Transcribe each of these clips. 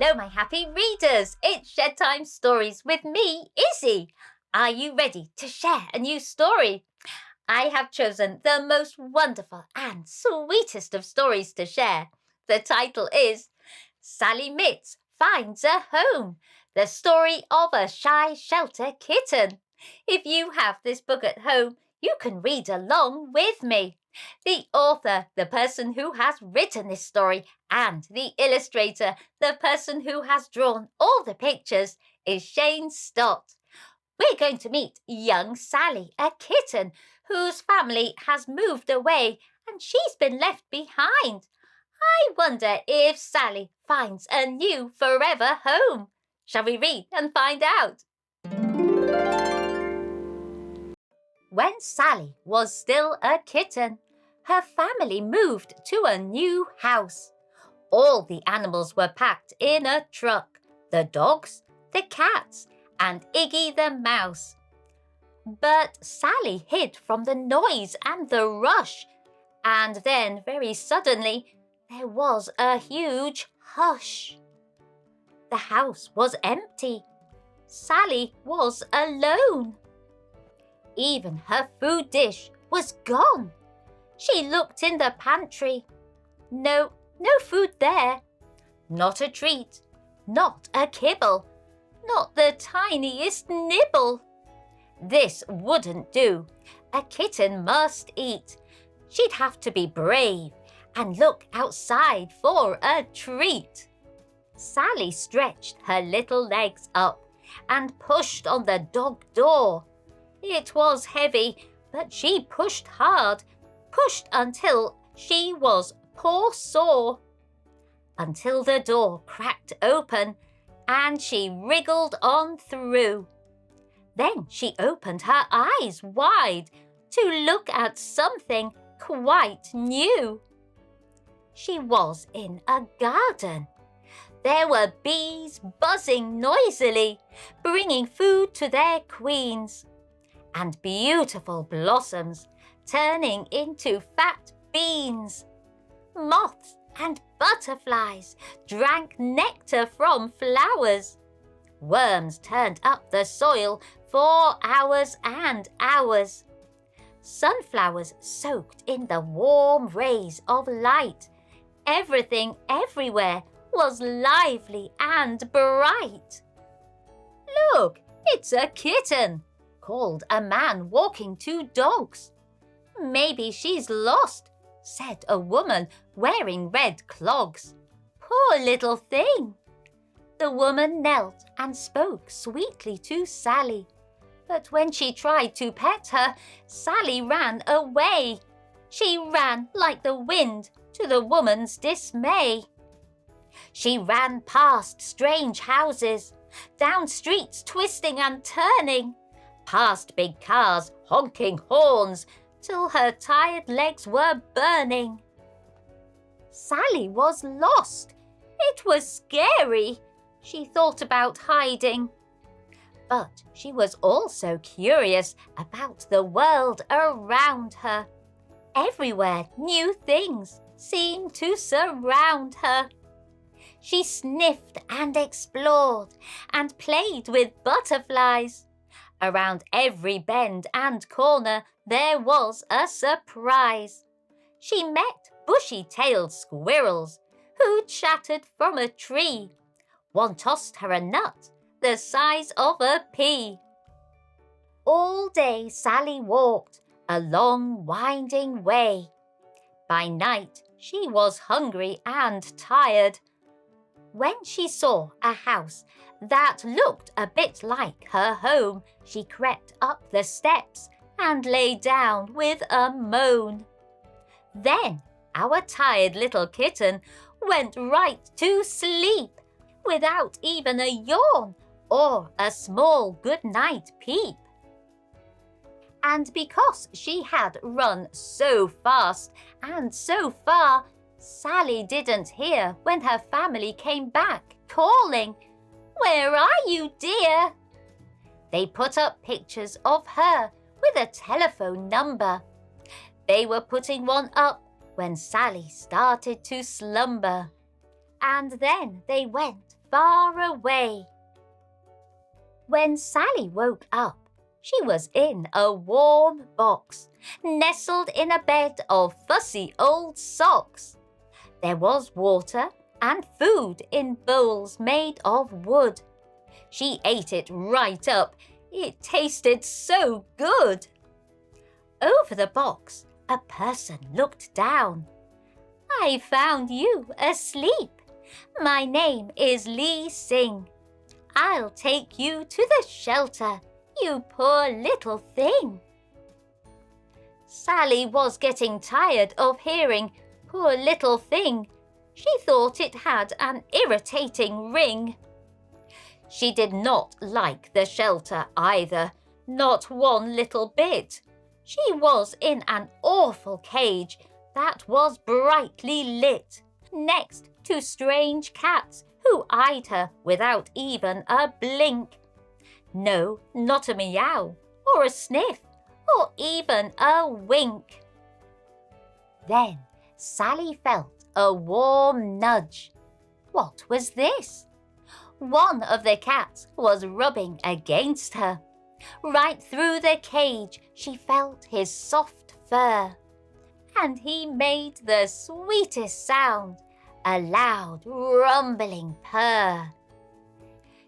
Hello, my happy readers. It's Shed Time Stories with me, Issy. Are you ready to share a new story? I have chosen the most wonderful and sweetest of stories to share. The title is Sally Mitts Finds a Home, the story of a shy shelter kitten. If you have this book at home, you can read along with me. The author, the person who has written this story, and the illustrator, the person who has drawn all the pictures, is Shane Stott. We're going to meet young Sally, a kitten whose family has moved away and she's been left behind. I wonder if Sally finds a new forever home. Shall we read and find out? When Sally was still a kitten, her family moved to a new house. All the animals were packed in a truck, the dogs, the cats, and Iggy the mouse. But Sally hid from the noise and the rush, and then very suddenly there was a huge hush. The house was empty. Sally was alone. Even her food dish was gone. She looked in the pantry. No food there. Not a treat, not a kibble, not the tiniest nibble. This wouldn't do. A kitten must eat. She'd have to be brave and look outside for a treat. Sally stretched her little legs up and pushed on the dog door. It was heavy, but she pushed hard, pushed until she was paw sore, until the door cracked open and she wriggled on through. Then she opened her eyes wide to look at something quite new. She was in a garden. There were bees buzzing noisily, bringing food to their queens, and beautiful blossoms turning into fat beans. Moths and butterflies drank nectar from flowers. Worms turned up the soil for hours and hours. Sunflowers soaked in the warm rays of light. Everything everywhere was lively and bright. "Look, it's a kitten," called a man walking two dogs. "Maybe she's lost," said a woman wearing red clogs. "Poor little thing." The woman knelt and spoke sweetly to Sally. But when she tried to pet her, Sally ran away. She ran like the wind to the woman's dismay. She ran past strange houses, down streets twisting and turning, past big cars honking horns, till her tired legs were burning. Sally was lost. It was scary. She thought about hiding. But she was also curious about the world around her. Everywhere new things seemed to surround her. She sniffed and explored and played with butterflies. Around every bend and corner there was a surprise. She met bushy-tailed squirrels who chattered from a tree. One tossed her a nut the size of a pea. All day Sally walked a long winding way. By night she was hungry and tired. When she saw a house that looked a bit like her home, she crept up the steps and lay down with a moan. Then our tired little kitten went right to sleep without even a yawn or a small good-night peep. And because she had run so fast and so far, Sally didn't hear when her family came back, calling, "Where are you, dear?" They put up pictures of her with a telephone number. They were putting one up when Sally started to slumber. And then they went far away. When Sally woke up, she was in a warm box, nestled in a bed of fussy old socks. There was water and food in bowls made of wood. She ate it right up. It tasted so good. Over the box, a person looked down. "I found you asleep. My name is Lee Sing. I'll take you to the shelter, you poor little thing." Sally was getting tired of hearing "poor little thing." She thought it had an irritating ring. She did not like the shelter either, not one little bit. She was in an awful cage that was brightly lit, next to strange cats who eyed her without even a blink. No, not a meow, or a sniff, or even a wink. Then Sally felt a warm nudge. What was this? One of the cats was rubbing against her. Right through the cage she felt his soft fur, and he made the sweetest sound, a loud rumbling purr.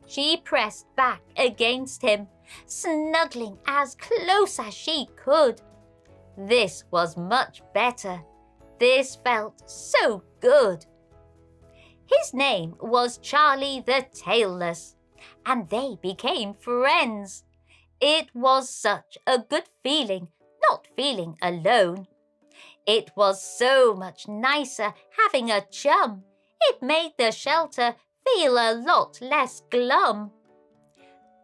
She pressed back against him, snuggling as close as she could. This was much better. This felt so good. His name was Charlie the Tailless, and they became friends. It was such a good feeling, not feeling alone. It was so much nicer having a chum. It made the shelter feel a lot less glum.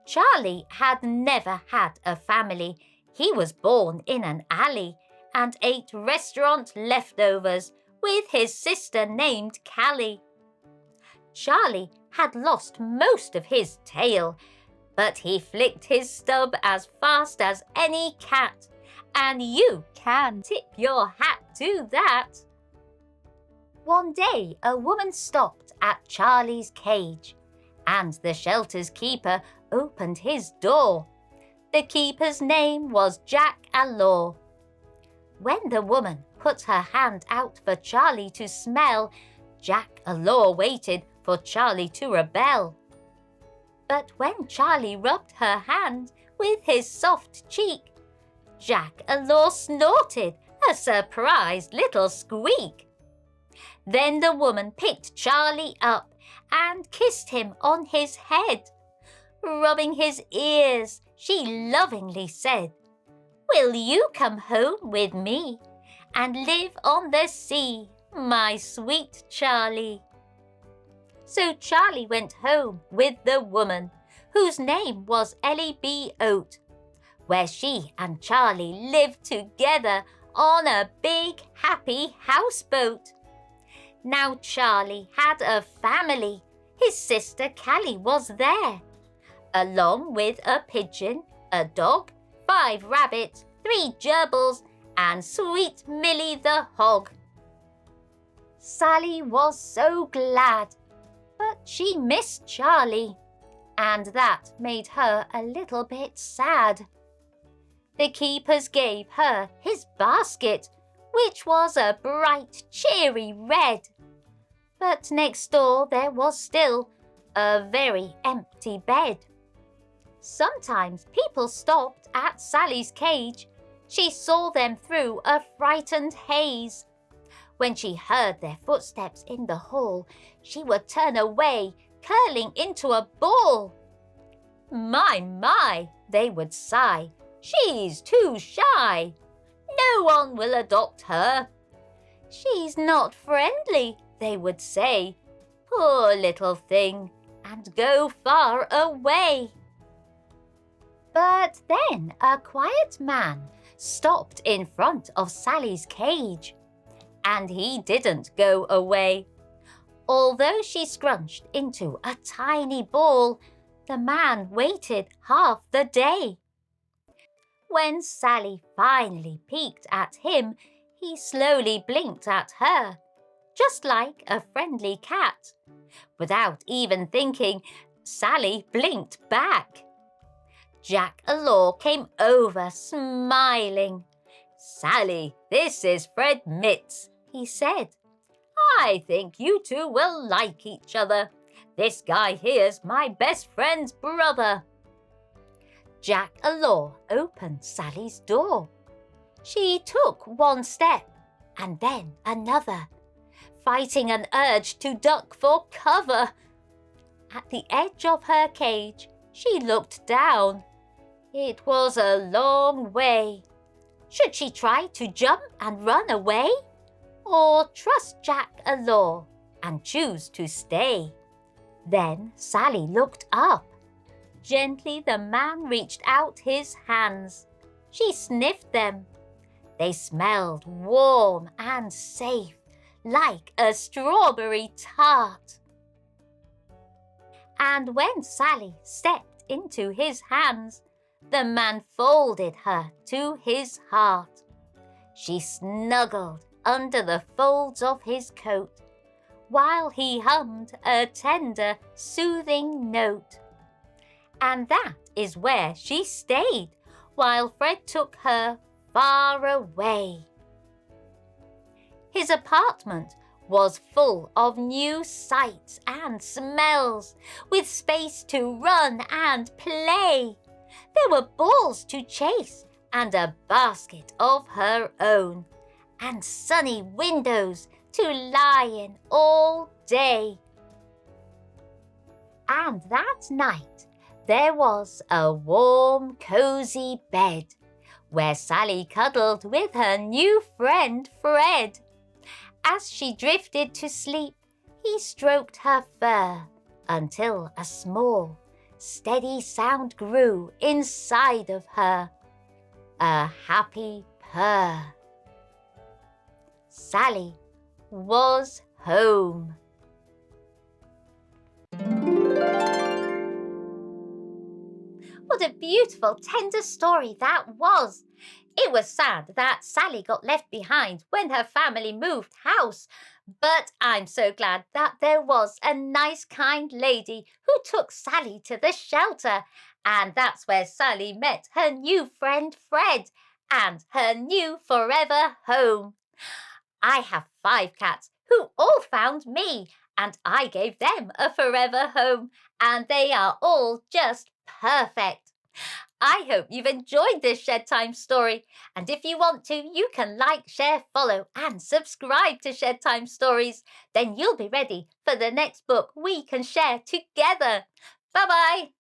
Charlie had never had a family. He was born in an alley and ate restaurant leftovers with his sister named Callie. Charlie had lost most of his tail, but he flicked his stub as fast as any cat, and you can tip your hat to that. One day a woman stopped at Charlie's cage, and the shelter's keeper opened his door. The keeper's name was Jack Allaw. When the woman put her hand out for Charlie to smell, Jack Allaw waited for Charlie to rebel. But when Charlie rubbed her hand with his soft cheek, Jack Allaw snorted a surprised little squeak. Then the woman picked Charlie up and kissed him on his head. Rubbing his ears, she lovingly said, "Will you come home with me and live on the sea, my sweet Charlie?" So Charlie went home with the woman, whose name was Ellie B. Oat, where she and Charlie lived together on a big happy houseboat. Now Charlie had a family. His sister Callie was there, along with a pigeon, a dog, 5 rabbits, 3 gerbils, and sweet Millie the hog. Sally was so glad, but she missed Charlie, and that made her a little bit sad. The keepers gave her his basket, which was a bright, cheery red. But next door there was still a very empty bed. Sometimes people stopped at Sally's cage. She saw them through a frightened haze. When she heard their footsteps in the hall, she would turn away, curling into a ball. My, they would sigh. She's too shy. No one will adopt her. She's not friendly, they would say. Poor little thing, and go far away. But then a quiet man stopped in front of Sally's cage, and he didn't go away. Although she scrunched into a tiny ball, the man waited half the day. When Sally finally peeked at him, he slowly blinked at her. just like a friendly cat. Without even thinking, Sally blinked back. Jack Alaw came over, smiling. "Sally, this is Fred Mitz," he said. "I think you two will like each other. This guy here's my best friend's brother." Jack Alaw opened Sally's door. She took one step and then another, fighting an urge to duck for cover. At the edge of her cage, she looked down. It was a long way. Should she try to jump and run away? Or trust Jack Alaw and choose to stay? Then Sally looked up. Gently the man reached out his hands. She sniffed them. They smelled warm and safe, like a strawberry tart. And when Sally stepped into his hands, the man folded her to his heart. She snuggled under the folds of his coat, while he hummed a tender, soothing note. And that is where she stayed, while Fred took her far away. His apartment was full of new sights and smells, with space to run and play. There were balls to chase and a basket of her own, and sunny windows to lie in all day. And that night there was a warm, cozy bed, where Sally cuddled with her new friend Fred. As she drifted to sleep, he stroked her fur until a small, steady sound grew inside of her. A happy purr. Sally was home. What a beautiful, tender story that was. It was sad that Sally got left behind when her family moved house, but I'm so glad that there was a nice, kind lady who took Sally to the shelter, and that's where Sally met her new friend Fred and her new forever home. I have 5 cats who all found me, and I gave them a forever home, and they are all just perfect. I hope you've enjoyed this Shed Time story, and if you want to, you can like, share, follow and subscribe to Shed Time Stories. Then you'll be ready for the next book we can share together. Bye-bye!